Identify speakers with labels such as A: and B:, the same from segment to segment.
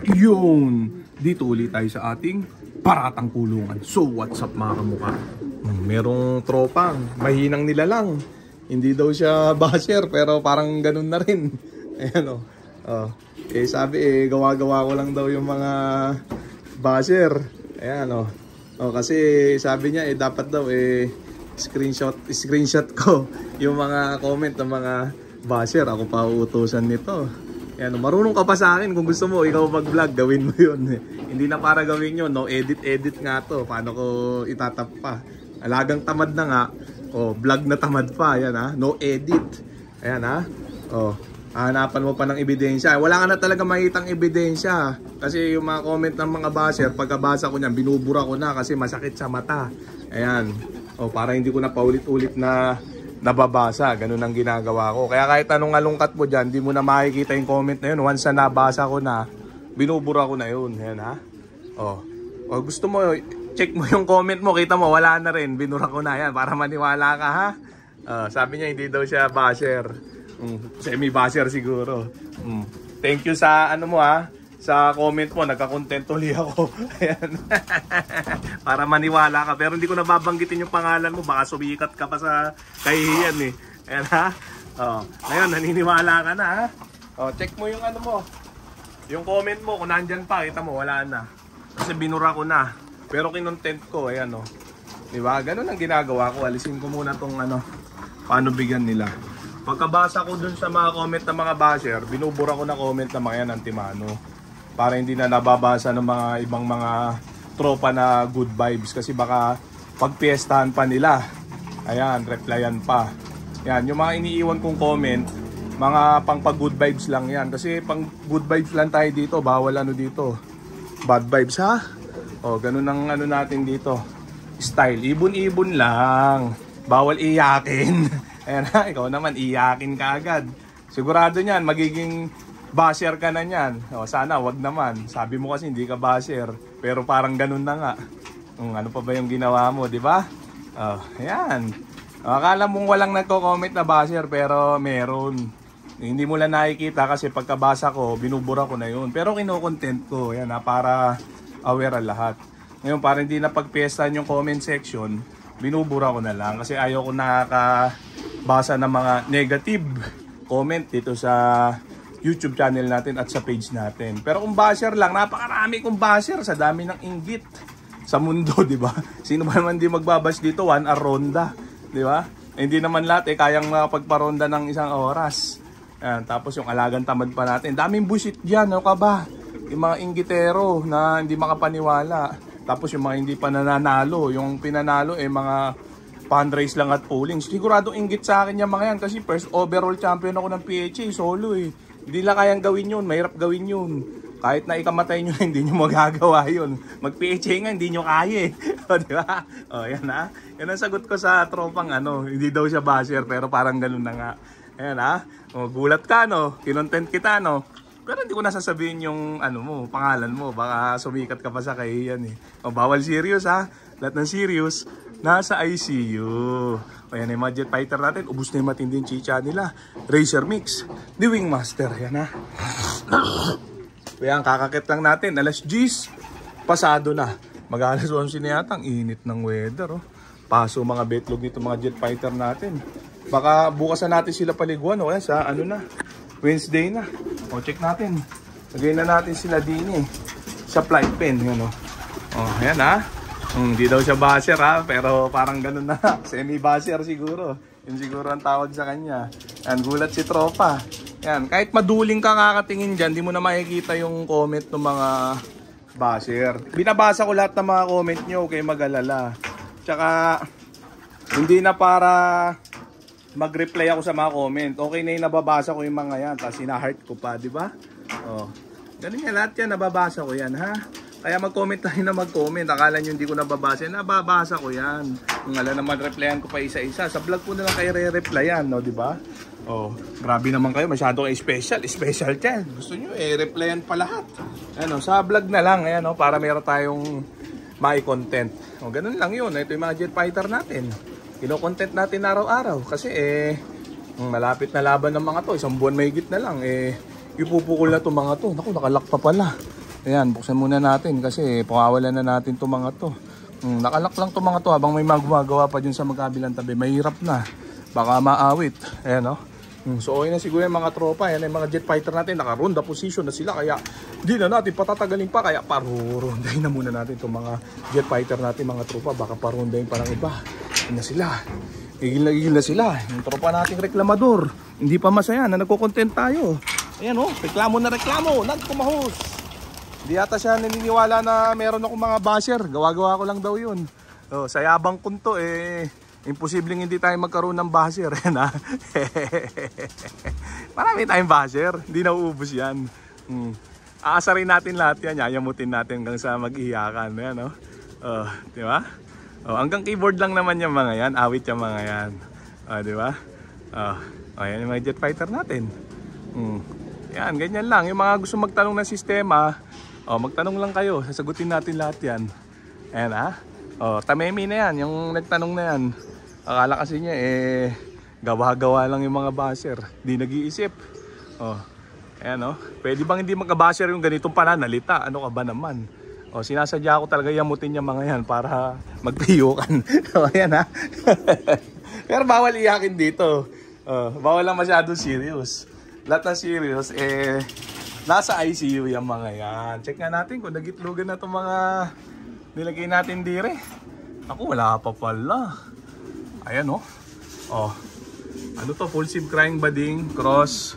A: Yun, dito ulit tayo sa ating paratang kulungan. So what's up mga kamukha? Merong tropang mahinang nilalang. Hindi daw siya basher pero parang ganun na rin. Ayan o. Sabi gawa-gawa ko lang daw yung mga basher. Ayan o. Kasi sabi niya dapat daw screenshot ko yung mga comment ng mga basher. Ako pa uutusan nito. Ayan, marunong ka pa sa akin. Kung gusto mo, ikaw mag-vlog, gawin mo yun. Hindi na para gawin yun, no? Edit nga to. Paano ko itatap pa? Alagang tamad na nga. Vlog na tamad pa. Ayan, ha? No edit. Ayan, ha? Hanapan mo pa ng ebidensya. Wala ka na talaga makitang ebidensya. Kasi yung mga comment ng mga basher, pagkabasa ko niyan, binubura ko na kasi masakit sa mata. Ayan. Para hindi ko na paulit-ulit na nababasa, ganun ang ginagawa ko. Kaya kahit anong alungkat mo dyan, di mo na makikita yung comment na yun. Once na nabasa ko na, binubura ko na yun. Ayan, ha? Gusto mo, check mo yung comment mo, kita mo, wala na rin. Binura ko na yan, para maniwala ka, ha? Sabi niya, hindi daw siya basher. Semi-basher siguro. Thank you sa, sa comment mo, nagka-content ulit ako. Ayan. Para maniwala ka. Pero hindi ko nababanggitin yung pangalan mo. Baka sumikat ka pa sa kahihiyan eh. Ayan, ha? Ngayon, naniniwala ka na, ha? Check mo yung mo. Yung comment mo, kung nandyan pa, kita mo, wala na. Kasi binura ko na. Pero kinontent ko, ayan o. Diba? Ganun ang ginagawa ko. Alisin ko muna tong paano bigyan nila. Pagkabasa ko dun sa mga comment ng mga basher, binubura ko na comment na mga yan antimano. Para hindi na nababasa ng mga ibang mga tropa na good vibes. Kasi baka pagpiestahan pa nila. Ayan, replyan pa. Yan, yung mga iniiwan kong comment, mga pang good vibes lang yan. Kasi pang good vibes lang tayo dito. Bawal dito. Bad vibes, ha? Ganun ang natin dito. Style, ibon-ibon lang. Bawal iyakin. Ayan, ha? Ikaw naman, iyakin ka agad. Sigurado niyan, magiging basher ka na niyan. Sana wag naman. Sabi mo kasi hindi ka basher. Pero parang ganun na nga. Ano pa ba yung ginawa mo, di ba? Ayan. Akala mong walang nagko-comment na basher pero meron. Hindi mo lang nakikita kasi pagkabasa ko, binubura ko na yun. Pero kino-content ko. Ayan, para aware ang lahat. Ngayon, para hindi na pagpiestahan yung comment section, binubura ko na lang. Kasi ayaw ko nakakabasa ng mga negative comment dito sa YouTube channel natin at sa page natin. Pero kung basher lang, napakarami kong basher sa dami ng inggit sa mundo, di ba? Sino ba naman di magbabash dito? 1 hour ronda, di ba? Hindi naman lahat kayang pagparonda ng 1 oras. Ayan, tapos yung alagang tamad pa natin. Daming bullshit diyan, ano ka ba? Yung mga inggitero na hindi makapaniwala. Tapos yung mga hindi pa nananalo, yung pinanalo mga fundraise lang at polling. Siguradong inggit sa akin yung mga yan kasi first overall champion ako ng PHA solo eh. Hindi lang kayang gawin yun, mahirap gawin yun. Kahit na ikamatay nyo, hindi nyo magagawa yun. Mag-PHA nga, hindi nyo kaya eh. Diba? Yan ha. Yan ang sagot ko sa tropang hindi daw siya basher, pero parang ganun na nga. Ayan ha. Gulat ka kinontent kita Pero hindi ko nasasabihin yung pangalan mo. Baka sumikat ka pa sa kahiyan eh. Bawal serious ha. Lahat ng serious, nasa ICU. Ayan yung mga jet fighter natin. Ubus na yung matinding chicha nila. Racer Mix. The Wingmaster. Yan ha. Ayan, kakakit lang natin. Alas 10. Pasado na. Mag-alas 11 na yata. Ang init ng weather. Paso mga betlog nito mga jet fighter natin. Baka bukas na natin sila paliguan. Ayan, sa Wednesday na. Check natin. Lagay na natin sila din sa flight pen. Yan ayan ha. Hindi daw siya basher ha, pero parang ganun na. Semi-basher siguro. Yun siguro ang tawag sa kanya. Yan, gulat si tropa. Yan, kahit maduling ka kakatingin dyan, di mo na makikita yung comment ng mga basher. Binabasa ko lahat ng mga comment nyo, okay mag-alala. Tsaka, hindi na para mag-reply ako sa mga comment. Okay na yung nababasa ko yung mga yan, tapos sina-heart ko pa, di ba? Ganun yan, lahat yan, nababasa ko yan ha. Kaya mag-comment tayo na mag-comment. Akala nyo hindi ko nababasa. Nababasa ko yan. Kung alam naman, replyan ko pa isa-isa. Sa vlog ko na lang kayo re-replyan, di ba? Grabe naman kayo. Masyado kayo special. Special yan. Gusto nyo replyan pa lahat. Sa vlog na lang. Para meron tayong mai-content. Ganun lang yun. Ito yung mga jet fighter natin. Kino-content natin araw-araw. Kasi malapit na laban ng mga to. 1 buwan mahigit na lang. Ipupukol na itong mga to. Naku, nakalak pa pala. Ayan, buksan muna natin kasi pakawalan na natin itong mga to. Nakalak lang itong mga to habang may magagawa pa dyan sa magkabilang tabi. Mahirap na. Baka maawit. Ayan, oh. So okay na siguro yung mga tropa. Ayan yung mga jet fighter natin. Naka-ronda position na sila. Kaya di na natin patatagalin pa. Kaya parurondahin na muna natin itong mga jet fighter natin mga tropa. Baka parurondahin pa ng iba. Ayan na sila. Igil na sila. Yung tropa nating reklamador. Hindi pa masaya na nagko-content tayo. Ayan, oh. Reklamo na reklamo. Nagkumahos. Di ata siya naniniwala na meron akong mga basher. Gawa-gawa ko lang daw yun. Sa yabang kunto imposibleng hindi tayo magkaroon ng basher. Marami tayong basher. Hindi nauubos yan. Aasarin natin lahat yan. Yayamutin natin hanggang sa mag-iyakan. Ayan, di ba? Hanggang keyboard lang naman yung mga yan. Awit yung mga yan. Di ba? Ayan yung mga jet fighter natin. Yan, ganyan lang. Yung mga gusto magtanong ng sistema, magtanong lang kayo, sasagutin natin lahat yan. Ayan Tamemi na yan, yung nagtanong na yan. Akala kasi niya gawa-gawa lang yung mga basher. Di nag-iisip. Ayan pwede bang hindi magka-basher yung ganitong pananalita? Ano ka ba naman? Sinasadya ko talaga yamutin yung mga yan para magpiyukan. Ayan Pero bawal iyakin dito. Bawal lang masyado serious. Lahat na serious nasa ICU yung mga yan. Check nga natin kung nagitlugan na itong mga nilagay natin dire. Ako wala pa pala. Ayan ano to, full sieve crying bading, cross,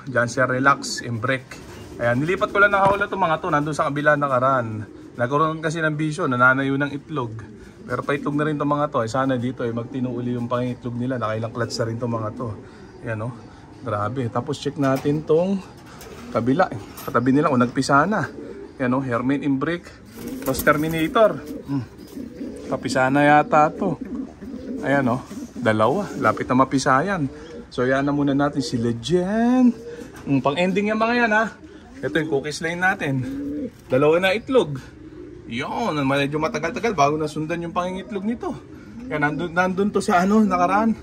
A: Janssen relax, embrake. Ayan, nilipat ko lang ng hawla itong mga to. Nandun sa kabila nakaraan. Nagkaroon kasi ng bisyo, nananayo ng itlog. Pero paitlog na rin itong mga to. Sana dito magtinuuli yung pangitlog nila. Nakailang clutch na rin itong mga to. Ayan grabe. Tapos check natin tong kabila. Katabi nila kung nagpisa na. Yan Hermin embrake, cross terminator. Kapisa na yata to. Ayan dalawa. Lapit na mapisa yan. So yan na muna natin si Legend. Pang ending yung mga yan Ito yung cookies line natin. Dalawa na itlog. Yun, medyo matagal-tagal bago nasundan yung pangingitlog nito. Yan, nandun to sa nakaraan.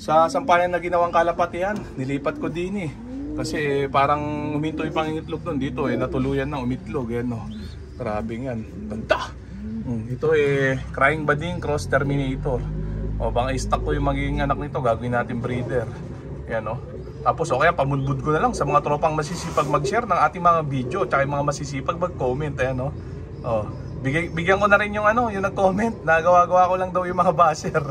A: Sa sampayan na ginawang kalapatian. Nilipat ko din kasi parang uminto yung pangingitlog doon. Dito natuluyan na umitlog. Yan grabe yan. Ganda. Ito crying bading, cross terminator. Baka i-stock ko yung magiging anak nito. Gagawin natin breeder. Yan Tapos kaya pamundod ko na lang sa mga tropang masisipag mag-share ng ating mga video. Tsaka yung mga masisipag mag-comment. Ayan bigyan ko na rin yung yung nag-comment. Nagawa-gawa ko lang daw yung mga basher.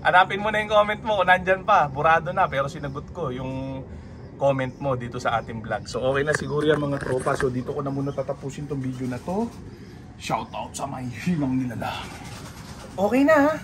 A: Hanapin mo na yung comment mo kung nandyan pa. Burado na pero sinagot ko yung comment mo dito sa ating vlog. So okay na siguro yan mga tropa. So dito ko na muna tatapusin tong video na to. Shoutout sa may hinang nilalang. Okay na